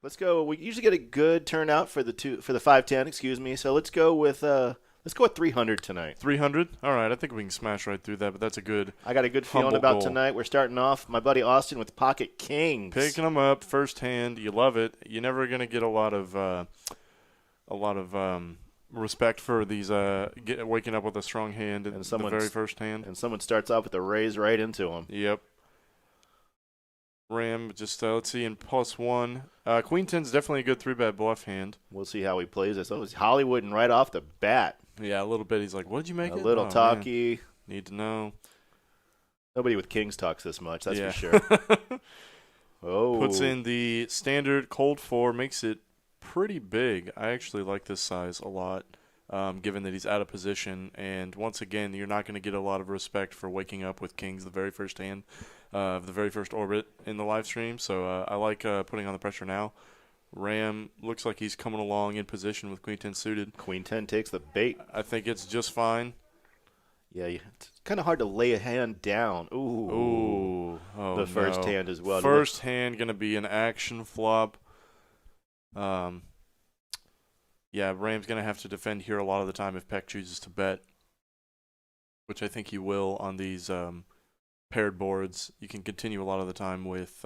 Let's go. We usually get a good turnout for the 510. Excuse me. So let's go with 300 tonight. 300? All right, I think we can smash right through that, but that's a good I got a good feeling humble about goal. tonight. We're starting off. My buddy Austin with pocket kings. Picking them up first hand, you love it. You're never gonna get a lot of respect for these waking up with a strong hand in the very first hand. And someone starts off with a raise right into him. Yep. Ram, just let's see, in +1. Queen 10's definitely a good 3-bet bluff hand. We'll see how he plays this. Oh, it's Hollywood and right off the bat. Yeah, a little bit. He's like, what did you make A it? little Oh, talky. man. Need to know. Nobody with kings talks this much, that's Yeah. for sure. Oh. Puts in the standard cold 4, makes it pretty big. I actually like this size a lot, given that he's out of position. And once again, you're not going to get a lot of respect for waking up with kings the very first hand of the very first orbit in the live stream. So I like putting on the pressure now. Ram looks like he's coming along in position with Queen 10 suited. Queen 10 takes the bait. I think it's just fine. Yeah, it's kind of hard to lay a hand down. Ooh. Ooh. Oh, the first no. hand as well. First hand going to be an action flop. Yeah, Ram's going to have to defend here a lot of the time if Peck chooses to bet, which I think he will on these paired boards. You can continue a lot of the time with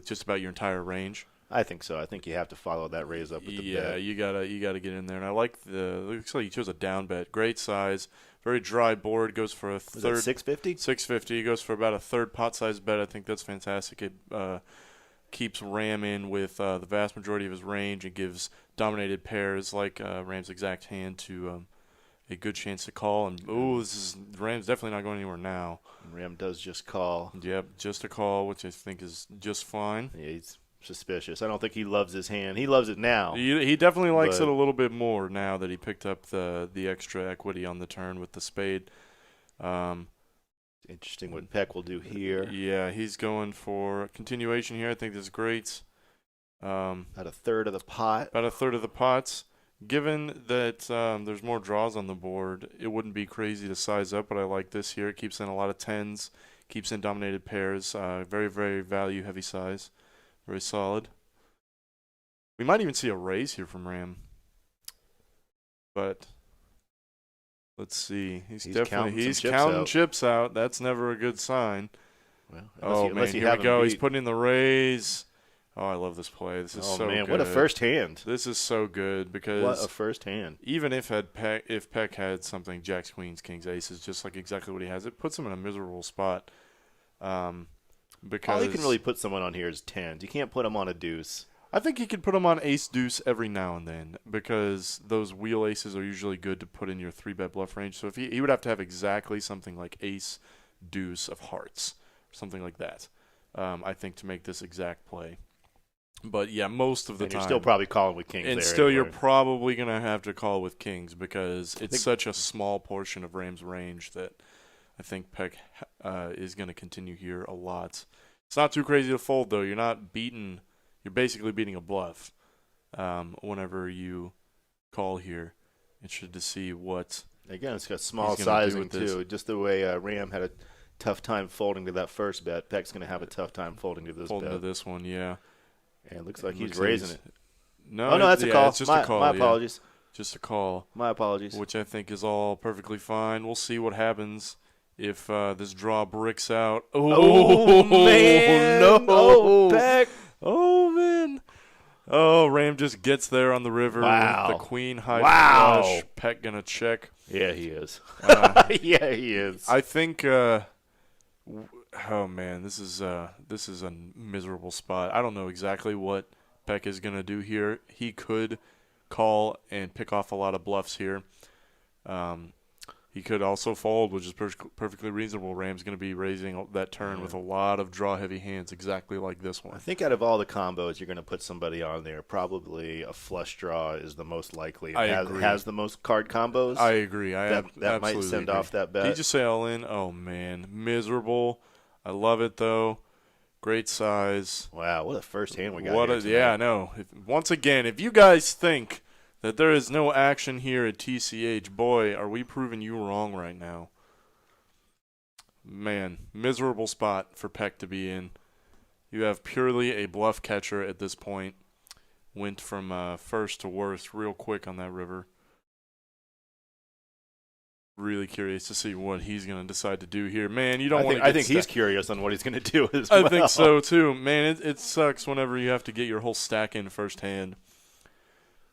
just about your entire range. I think so. I think you have to follow that raise up with the bet. Yeah, you gotta get in there. And I like looks like he chose a down bet. Great size, very dry board. Goes for a third. 650. 650. Goes for about a third pot size bet. I think that's fantastic. It keeps Ram in with the vast majority of his range. It gives dominated pairs like Ram's exact hand to a good chance to call. And Ram's definitely not going anywhere now. Ram does just call. Yep, just a call, which I think is just fine. Yeah, he's suspicious. I don't think he loves his hand. He loves it now. He definitely likes it a little bit more now that he picked up the extra equity on the turn with the spade. Interesting what Peck will do here. Yeah, he's going for a continuation here. I think this is great. About a third of the pot. About a third of the pots. Given that there's more draws on the board, it wouldn't be crazy to size up, but I like this here. It keeps in a lot of 10s, keeps in dominated pairs. Very, very value-heavy size. Very solid. We might even see a raise here from Ram. But let's see. He's counting chips out. That's never a good sign. Well, man, here we go. He's putting in the raise. Oh, I love this play. This is so good. What a first hand. This is so good because what a first hand. Even if Peck had something Jacks, Queens, Kings, Aces, just like exactly what he has, it puts him in a miserable spot. Because all you can really put someone on here is 10s. You can't put him on a deuce. I think he could put him on ace deuce every now and then because those wheel aces are usually good to put in your 3-bet bluff range. So if he would have to have exactly something like ace deuce of hearts, something like that, I think, to make this exact play. But yeah, most of the time you're still probably calling with kings. And still you're probably going to have to call with kings because it's such a small portion of Ram's range that I think Peck is going to continue here a lot. It's not too crazy to fold, though. You're basically beating a bluff whenever you call here. Interested to see what again, it's got small sizing, too. Just the way Ram had a tough time folding to that first bet, Peck's going to have a tough time folding to this bet. Folding to this one, yeah. And it looks like he's raising it. No, that's a call. It's just a call. My apologies. Just a call. My apologies. Which I think is all perfectly fine. We'll see what happens if this draw bricks out. Oh man! No, Peck. Oh man! Oh, Ram just gets there on the river wow. with the queen high flush. Peck gonna check. Yeah, he is. Yeah, he is. I think. Oh man, this is a miserable spot. I don't know exactly what Peck is gonna do here. He could call and pick off a lot of bluffs here. He could also fold, which is perfectly reasonable. Ram's going to be raising that turn with a lot of draw-heavy hands, exactly like this one. I think out of all the combos, you're going to put somebody on there. Probably a flush draw is the most likely. It has the most card combos. I agree. That might send off that bet. Did you just say all in? Oh, man. Miserable. I love it, though. Great size. Wow, what a first hand we got here. Yeah, I know. Once again, if you guys think that there is no action here at TCH, boy, are we proving you wrong right now. Man, miserable spot for Peck to be in. You have purely a bluff catcher at this point. Went from first to worst real quick on that river. Really curious to see what he's going to decide to do here. Man, you don't want to I think he's curious on what he's going to do as well. I think so, too. Man, it sucks whenever you have to get your whole stack in firsthand.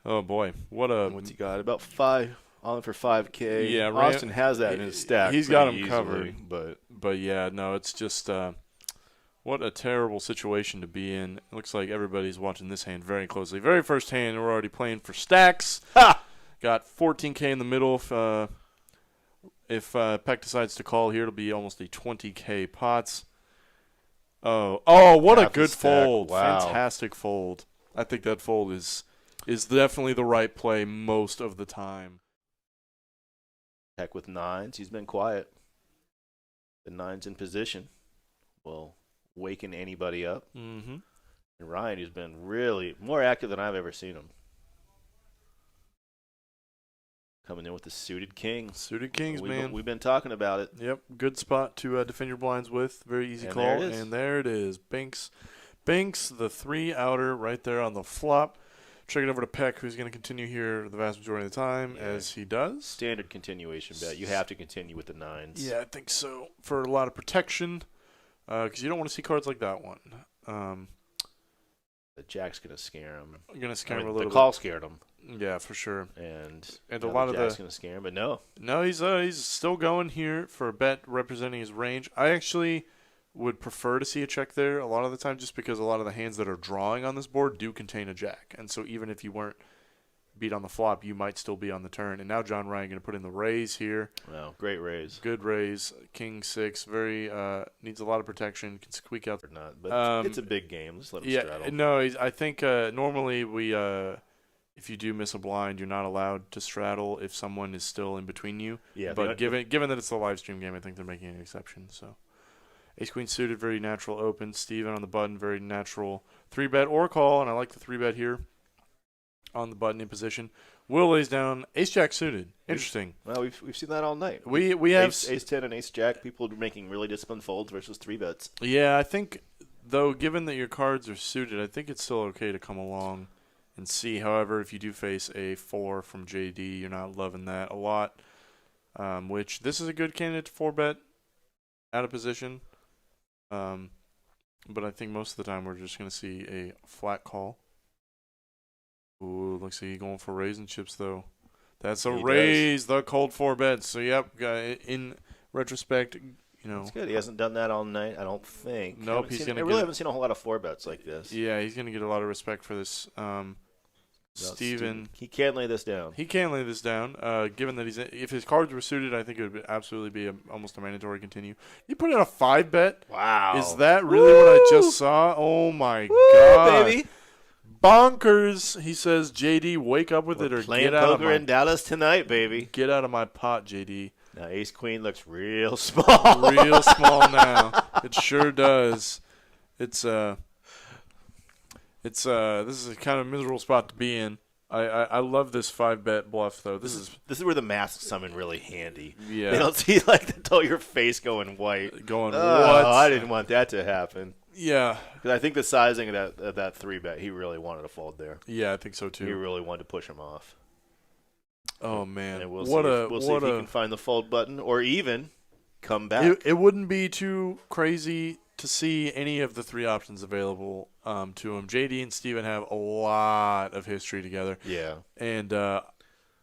Oh, boy. What's he got? About 5 on for 5K. Yeah, Austin has that in his stack. He's got him easily, covered. But yeah, no, it's just what a terrible situation to be in. It looks like everybody's watching this hand very closely. Very first hand, we're already playing for stacks. Ha! Got 14K in the middle. If Peck decides to call here, it'll be almost a 20K pots. Oh, what a good fold. Wow. Fantastic fold. I think that fold is definitely the right play most of the time. Peck with 9s. He's been quiet. The 9's in position will waken anybody up. Mm-hmm. And Ryan, who's been really more active than I've ever seen him. Coming in with the suited kings. Suited kings, man. We've been talking about it. Yep, good spot to defend your blinds with. Very easy call. And there it is. Binks, the 3 outer right there on the flop. Check it over to Peck, who's going to continue here the vast majority of the time, as he does. Standard continuation bet. You have to continue with the 9s. Yeah, I think so. For a lot of protection, because you don't want to see cards like that one. The jack's going to scare him. You're going to scare him a little bit. The call scared him. Yeah, for sure. And a lot of Jack's going to scare him, but no. No, he's still going here for a bet representing his range. I actually would prefer to see a check there a lot of the time, just because a lot of the hands that are drawing on this board do contain a jack. And so even if you weren't beat on the flop, you might still be on the turn. And now John Ryan going to put in the raise here. Wow, great raise. Good raise. King 6, very needs a lot of protection. Can squeak out. Or not, but it's a big game. Let's let him straddle. No, I think normally we if you do miss a blind, you're not allowed to straddle if someone is still in between you. Yeah, but given that it's a live stream game, I think they're making an exception. So, ace queen suited, very natural open. Steven on the button, very natural 3-bet or call, and I like the 3-bet here on the button in position. Will lays down ace jack suited. Interesting. Well, we've seen that all night. We have ace 10 and ace jack. People making really disciplined folds versus 3-bets. Yeah, I think though, given that your cards are suited, I think it's still okay to come along and see. However, if you do face a 4 from JD, you're not loving that a lot. Which this is a good candidate to 4-bet out of position. But I think most of the time we're just going to see a flat call. Ooh, looks like he's going for raising chips though. That's a raise. The cold 4-bet. So yep, in retrospect, It's good. He hasn't done that all night, I don't think. Nope, I really haven't seen a whole lot of 4-bets like this. Yeah, he's going to get a lot of respect for this. Steven. He can lay this down. He can lay this down. Given that if his cards were suited, I think it would absolutely be almost a mandatory continue. He put in a 5-bet. Wow. Is that really what I just saw? Oh, my God. Baby. Bonkers. He says, JD, wake up with it or get out of my... Playing poker in Dallas tonight, baby. Get out of my pot, JD. Now, ace-queen looks real small. Real small now. It sure does. This is a kind of miserable spot to be in. I love this 5-bet bluff, though. This is where the masks come in really handy. Yeah. They don't see, until your face going white. What? I didn't want that to happen. Yeah. Because I think the sizing of that 3-bet, he really wanted to fold there. Yeah, I think so, too. He really wanted to push him off. Oh, man. And we'll see if he can find the fold button or even come back. It wouldn't be too crazy to see any of the 3 options available to him. JD and Steven have a lot of history together. Yeah. And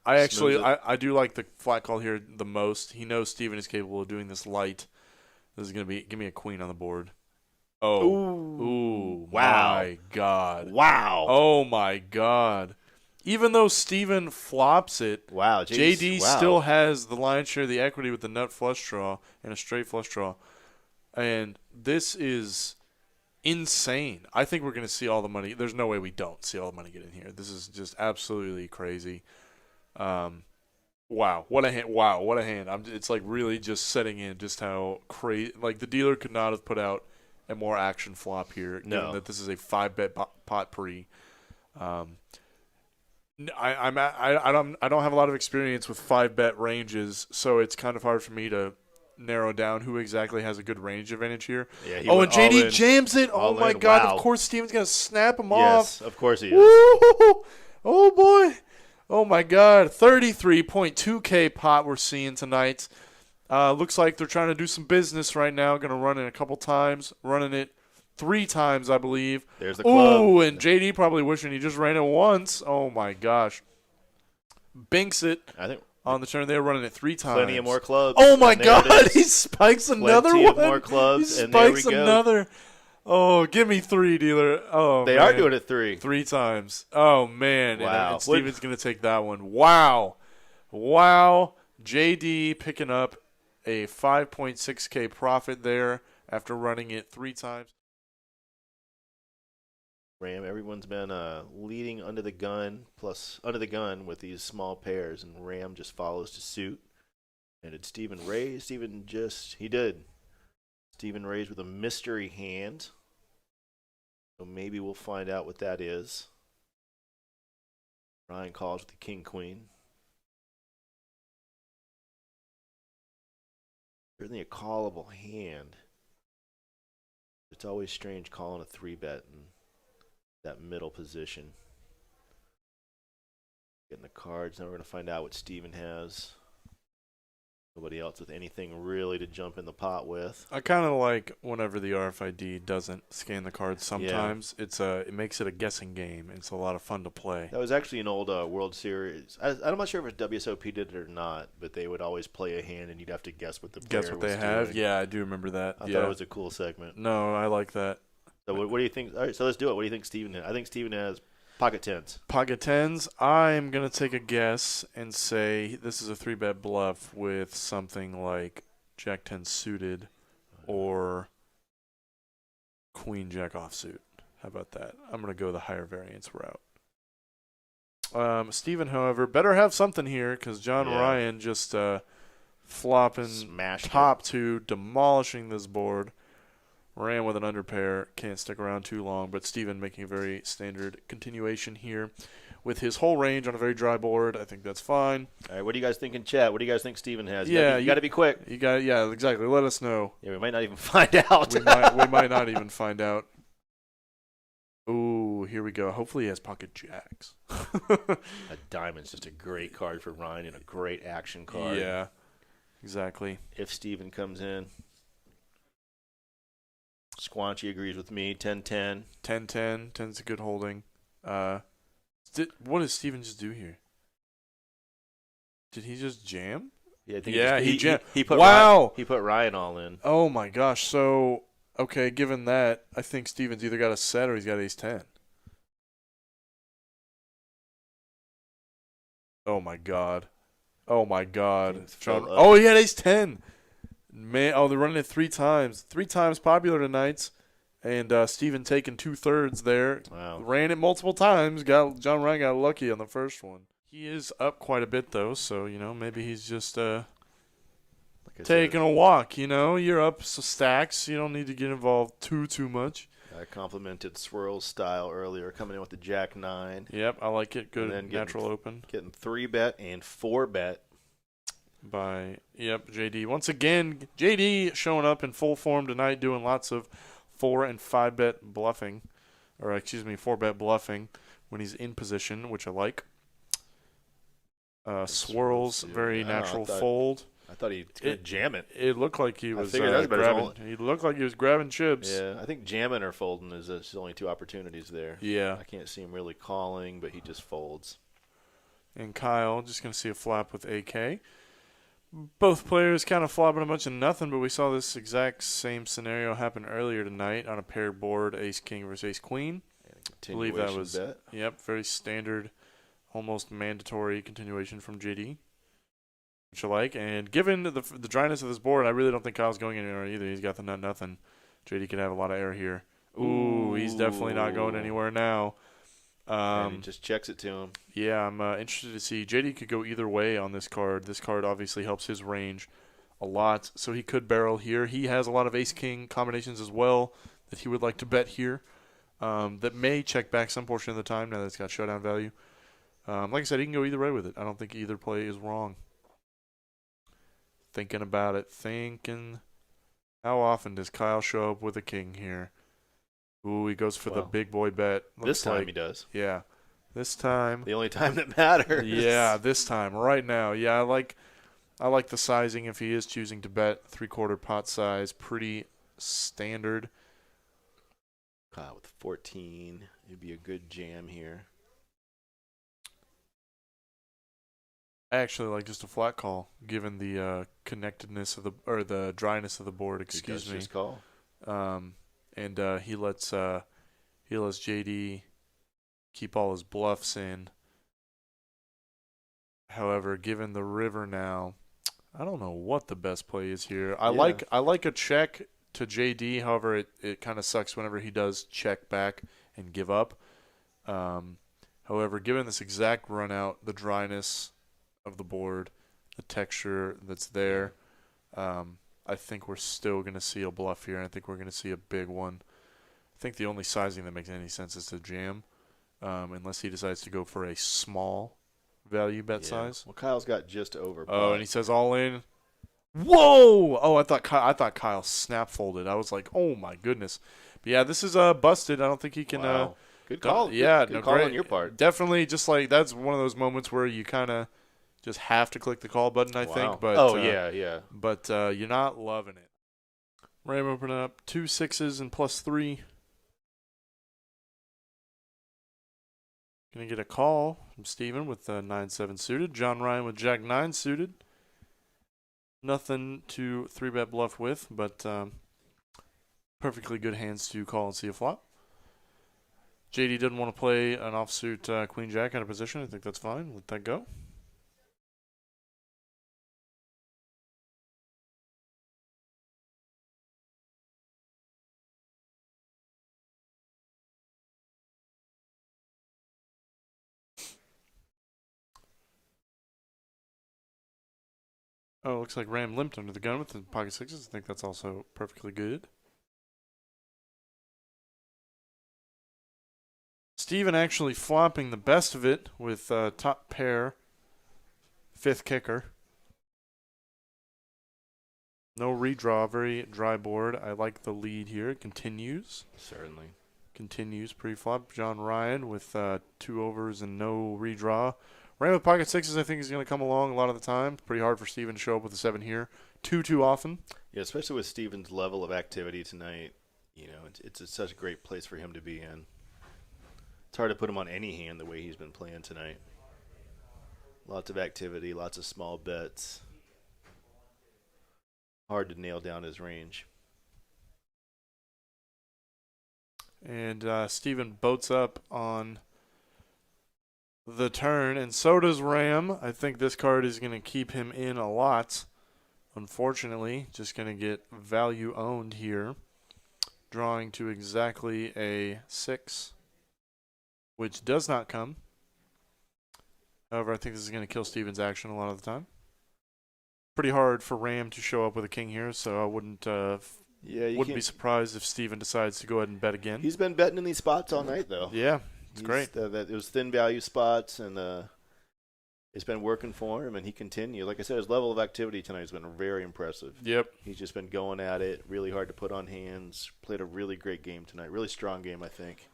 I do like the flat call here the most. He knows Steven is capable of doing this light. This is going to be, give me a queen on the board. Oh. Ooh. Wow. My God. Wow. Oh, my God. Even though Steven flops it, wow, JD still has the lion's share of the equity with the nut flush draw and a straight flush draw. And this is insane. I think we're going to see all the money. There's no way we don't see all the money get in here. This is just absolutely crazy. Wow, what a hand! Wow, what a hand! It's like really just setting in just how crazy. Like the dealer could not have put out a more action flop here. Given that this is a 5-bet pot pre. I don't have a lot of experience with 5-bet ranges, so it's kind of hard for me to narrow down who exactly has a good range advantage here. Yeah, he Oh, and went all JD in. jams it. All Oh, my in. God. Wow. Of course, Steven's going to snap him Yes, off. of course he is. Woo! Oh, boy. Oh, my God. 33.2K pot we're seeing tonight. Looks like they're trying to do some business right now. Going to run it a couple times. Running it 3 times, I believe. There's the club. Ooh, and JD probably wishing he just ran it once. Oh, my gosh. Binks it I think on the turn. They were running it 3 times. plenty of more clubs. Oh, my and there it God. is. He spikes another Plenty one. of more clubs, He and there we spikes go. another. Oh, give me 3, dealer. Oh, They man. are doing it 3. 3 times. Oh, man. Wow. And Steven's going to take that one. Wow. Wow. JD picking up a 5.6K profit there after running it 3 times. Ram, everyone's been leading under the gun with these small pairs, and Ram just follows to suit. And did Steven raise? He did. Steven raised with a mystery hand. So maybe we'll find out what that is. Ryan calls with the king queen. Certainly a callable hand. It's always strange calling a 3-bet in that middle position. Getting the cards. Now we're going to find out what Steven has. Nobody else with anything really to jump in the pot with. I kind of like whenever the RFID doesn't scan the cards sometimes. Yeah. It makes it a guessing game. It's a lot of fun to play. That was actually an old World Series. I'm not sure if WSOP did it or not, but they would always play a hand and you'd have to guess what the player was they have? doing. Yeah, I do remember that. I thought it was a cool segment. No, I like that. So what do you think? All right, so let's do it. What do you think Steven has? I think Steven has pocket 10s. Pocket 10s. I'm going to take a guess and say this is a 3-bet bluff with something like Jack 10 suited or Queen Jack offsuit. How about that? I'm going to go the higher variance route. Steven, however, better have something here because John Ryan just flopping Smashed top 2, demolishing this board. Ran with an underpair, can't stick around too long, but Steven making a very standard continuation here with his whole range on a very dry board. I think that's fine. All right, what do you guys think in chat? What do you guys think Steven has? You got to be quick. Yeah, exactly. Let us know. Yeah, we might not even find out. we might not even find out. Ooh, here we go. Hopefully he has pocket jacks. A diamond's just a great card for Ryan and a great action card. Yeah, exactly. If Steven comes in. Squanchy agrees with me. 10-10. 10-10. 10's a good holding. What did Steven just do here? Did he just jam? Yeah, I think he jammed. He put Ryan all in. Oh, my gosh. So, okay, given that, I think Steven's either got a set or he's got ace-10. Oh, my God. Oh, my God. Oh, he had ace-10. Man, they're running it 3 times. 3 times popular tonight. And Steven taking 2/3 there. Wow. Ran it multiple times. John Ryan got lucky on the first one. He is up quite a bit, though, so, maybe he's just taking a walk, You're up stacks. You don't need to get involved too much. I complimented Swirl's style earlier, coming in with the Jack 9. Yep, I like it. Good natural open. Getting 3-bet and 4-bet. JD. Once again, JD showing up in full form tonight, doing lots of 4 and 5-bet bluffing, 4-bet bluffing when he's in position, which I like. Swirls, very natural fold. I thought he could jam it. It looked like he was grabbing. He looked like he was grabbing chips. Yeah, I think jamming or folding is his only 2 opportunities there. Yeah, I can't see him really calling, but he just folds. And Kyle just gonna see a flap with AK. Both players kind of flopping a bunch of nothing, but we saw this exact same scenario happen earlier tonight on a paired board, ace-king versus ace-queen. I believe that was very standard, almost mandatory continuation from JD, which I like. And given the dryness of this board, I really don't think Kyle's going anywhere either. He's got the nothing. JD could have a lot of air here. Ooh, he's definitely not going anywhere now. And he just checks it to him. Yeah, I'm interested to see. JD could go either way on this card. This card obviously helps his range a lot, so he could barrel here. He has a lot of ace-king combinations as well that he would like to bet here that may check back some portion of the time now that it's got showdown value. Like I said, he can go either way with it. I don't think either play is wrong. Thinking about it, thinking. How often does Kyle show up with a king here? Ooh, he goes for the big boy bet. This time he does. Yeah. This time. The only time that matters. Yeah, this time, right now. Yeah, I like the sizing if he is choosing to bet 3/4 pot size. Pretty standard. Kyle with 14. It'd be a good jam here. I actually like just a flat call, given the connectedness of the dryness of the board. Excuse me. Just call. And he lets JD keep all his bluffs in. However, given the river now, I don't know what the best play is here. I like a check to JD. However, it kind of sucks whenever he does check back and give up. However, given this exact run out, the dryness of the board, the texture that's there, I think we're still going to see a bluff here. I think we're going to see a big one. I think the only sizing that makes any sense is to jam, unless he decides to go for a small value bet size. Well, Kyle's got just over. Oh, and he says all in. Whoa! Oh, I thought Kyle snap folded. I was like, oh my goodness. But yeah, this is busted. I don't think he can. Wow. Good call. Yeah, good call on your part. Definitely, just like that's one of those moments where you kind of just have to click the call button. I think. But yeah. But you're not loving it. Ram opening up 2 6s and +3. Gonna get a call from Steven with 9-7 suited. John Ryan with Jack 9 suited. Nothing to 3-bet bluff with, but perfectly good hands to call and see a flop. JD didn't want to play an offsuit Queen Jack out of position. I think that's fine. Let that go. Oh, looks like Ram limped under the gun with the pocket sixes. I think that's also perfectly good. Steven actually flopping the best of it with top pair, 5th kicker. No redraw, very dry board. I like the lead here. It continues. Certainly. Continues pre-flop. John Ryan with 2 overs and no redraw. Ram with pocket sixes, I think, is going to come along a lot of the time. Pretty hard for Steven to show up with a 7 here. Too often. Yeah, especially with Steven's level of activity tonight. You know, it's such a great place for him to be in. It's hard to put him on any hand the way he's been playing tonight. Lots of activity, lots of small bets. Hard to nail down his range. And Steven boats up on the turn, and so does Ram. I think this card is going to keep him in a lot. Unfortunately, just going to get value owned here. Drawing to exactly a 6, which does not come. However, I think this is going to kill Steven's action a lot of the time. Pretty hard for Ram to show up with a king here, so I wouldn't be surprised if Steven decides to go ahead and bet again. He's been betting in these spots all night, though. Yeah, it's great. It was thin value spots, and it's been working for him, and he continued. Like I said, his level of activity tonight has been very impressive. Yep. He's just been going at it, really hard to put on hands. Played a really great game tonight, really strong game, I think.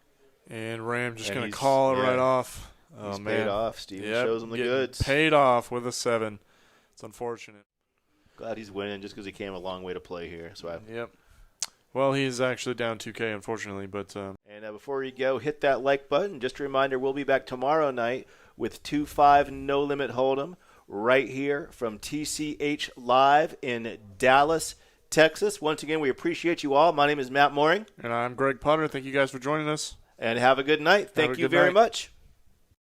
And Ram just going to call it right off. Oh, he's man. Paid off. Steven shows him the goods. Paid off with a 7. It's unfortunate. Glad he's winning just because he came a long way to play here. Yep. Well, he's actually down 2K, unfortunately. But And before you go, hit that like button. Just a reminder, we'll be back tomorrow night with 2-5 No Limit Hold'em right here from TCH Live in Dallas, Texas. Once again, we appreciate you all. My name is Matt Mooring. And I'm Greg Potter. Thank you guys for joining us. And have a good night. Thank you very much.